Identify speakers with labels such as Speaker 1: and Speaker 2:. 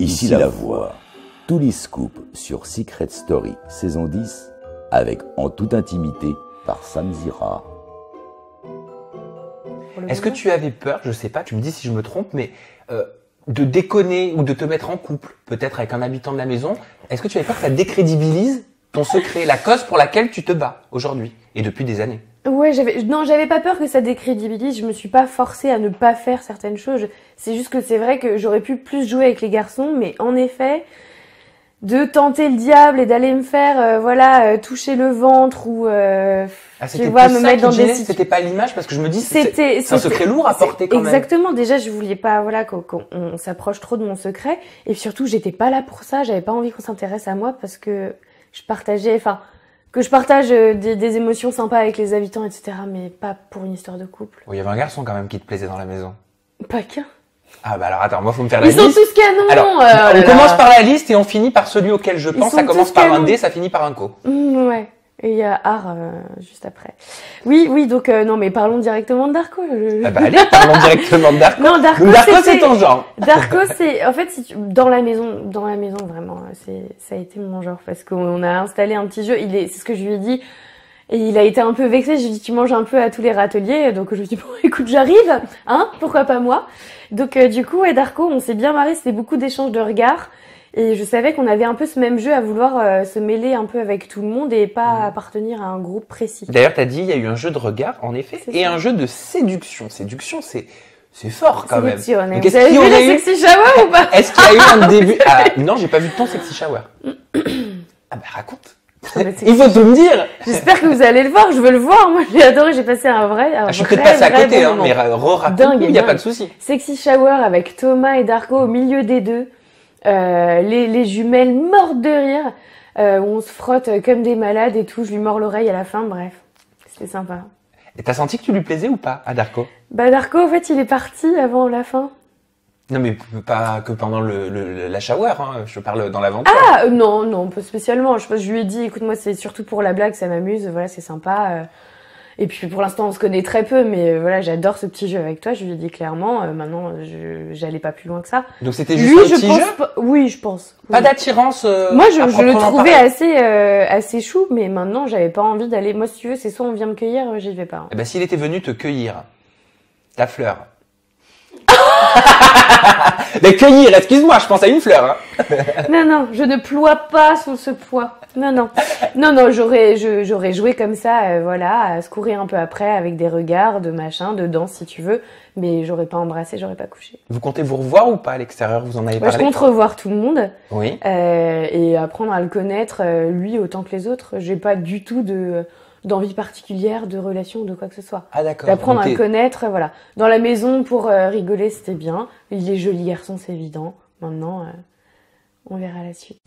Speaker 1: Ici la voix. Tous les scoops sur Secret Story saison 10 avec En toute intimité par Sam Zira.
Speaker 2: Est-ce que tu avais peur, je sais pas, tu me dis si je me trompe, mais de déconner ou de te mettre en couple, peut-être avec un habitant de la maison, est-ce que tu avais peur que ça décrédibilise ton secret, la cause pour laquelle tu te bats aujourd'hui et depuis des années?
Speaker 3: Ouais, j'avais pas peur que ça décrédibilise, je me suis pas forcée à ne pas faire certaines choses. C'est juste que c'est vrai que j'aurais pu plus jouer avec les garçons, mais en effet, de tenter le diable et d'aller me faire toucher le ventre ou
Speaker 2: c'était
Speaker 3: tu vois,
Speaker 2: plus
Speaker 3: me
Speaker 2: ça
Speaker 3: mettre
Speaker 2: qui
Speaker 3: dans
Speaker 2: te
Speaker 3: des
Speaker 2: gênait, c'était pas l'image parce que je me dis c'est un secret lourd à porter quand même.
Speaker 3: Exactement, déjà je voulais pas qu'on s'approche trop de mon secret et surtout j'étais pas là pour ça, j'avais pas envie qu'on s'intéresse à moi parce que je partage des émotions sympas avec les habitants, etc. Mais pas pour une histoire de couple.
Speaker 2: Oh, il y avait un garçon quand même qui te plaisait dans la maison.
Speaker 3: Pas qu'un.
Speaker 2: Ah bah alors attends, moi faut me faire la
Speaker 3: Ils
Speaker 2: liste.
Speaker 3: sont tous canons.
Speaker 2: Alors, on commence par la liste et on finit par celui auquel je pense. Ça commence par un D, ça finit par un co.
Speaker 3: Ouais. Et il y a Art juste après. Oui, donc non mais parlons directement de Darko.
Speaker 2: Ah bah allez, parlons directement de Darko.
Speaker 3: Non, Darko
Speaker 2: c'est ton genre.
Speaker 3: Darko c'est en fait dans la maison vraiment ça a été mon genre parce qu'on a installé un petit jeu, c'est ce que je lui ai dit et il a été un peu vexé, je lui ai dit tu manges un peu à tous les râteliers donc je lui ai dit bon écoute, j'arrive, hein, pourquoi pas moi. Donc du coup Darko, on s'est bien marré, c'était beaucoup d'échanges de regards. Et je savais qu'on avait un peu ce même jeu à vouloir se mêler un peu avec tout le monde et pas appartenir à un groupe précis.
Speaker 2: D'ailleurs, t'as dit, il y a eu un jeu de regard, en effet, et un jeu de séduction. Séduction, c'est fort quand même.
Speaker 3: Vous avez vu le sexy shower ou pas?
Speaker 2: Est-ce qu'il y a eu un début? Non, j'ai pas vu ton sexy shower. Ah bah raconte. Il faut tout me dire.
Speaker 3: J'espère que vous allez le voir, je veux le voir. Moi, j'ai adoré, j'ai passé un vrai.
Speaker 2: Je suis peut-être passé à côté, hein, mais raconte, il n'y a pas de souci.
Speaker 3: Sexy shower avec Thomas et Darko au milieu des deux. Les jumelles mortes de rire, où on se frotte comme des malades et tout, je lui mords l'oreille à la fin, bref, c'était sympa.
Speaker 2: Et t'as senti que tu lui plaisais ou pas à Darko?
Speaker 3: Bah Darko, en fait, il est parti avant la fin.
Speaker 2: Non mais pas que pendant la shower, hein, je parle dans l'aventure.
Speaker 3: Ah non, pas spécialement, je lui ai dit, écoute, moi c'est surtout pour la blague, ça m'amuse, voilà, c'est sympa. Et puis pour l'instant on se connaît très peu, mais voilà, j'adore ce petit jeu avec toi. Je lui ai dit clairement, maintenant j'allais pas plus loin que ça.
Speaker 2: Donc c'était juste un petit jeu.
Speaker 3: Oui, je pense.
Speaker 2: Pas d'attirance.
Speaker 3: Moi je le trouvais assez chou, mais maintenant j'avais pas envie d'aller. Moi si tu veux, c'est soit on vient me cueillir, j'y vais pas. Hein.
Speaker 2: Eh ben s'il était venu te cueillir, ta fleur. Mais cueillir, excuse-moi, je pense à une fleur. Hein.
Speaker 3: Non, je ne ploie pas sous ce poids. Non, j'aurais joué comme ça, voilà, à se courir un peu après avec des regards, de machin, de danse si tu veux, mais j'aurais pas embrassé, j'aurais pas couché.
Speaker 2: Vous comptez vous revoir ou pas à l'extérieur? Vous en avez parlé?
Speaker 3: Je compte revoir tout le monde.
Speaker 2: Oui.
Speaker 3: Et apprendre à le connaître, lui autant que les autres. J'ai pas du tout d'envie particulière, de relation ou de quoi que ce soit.
Speaker 2: Ah d'accord.
Speaker 3: D'apprendre à le connaître, voilà. Dans la maison, pour rigoler, c'était bien. Il est joli garçon, c'est évident. Maintenant, on verra la suite.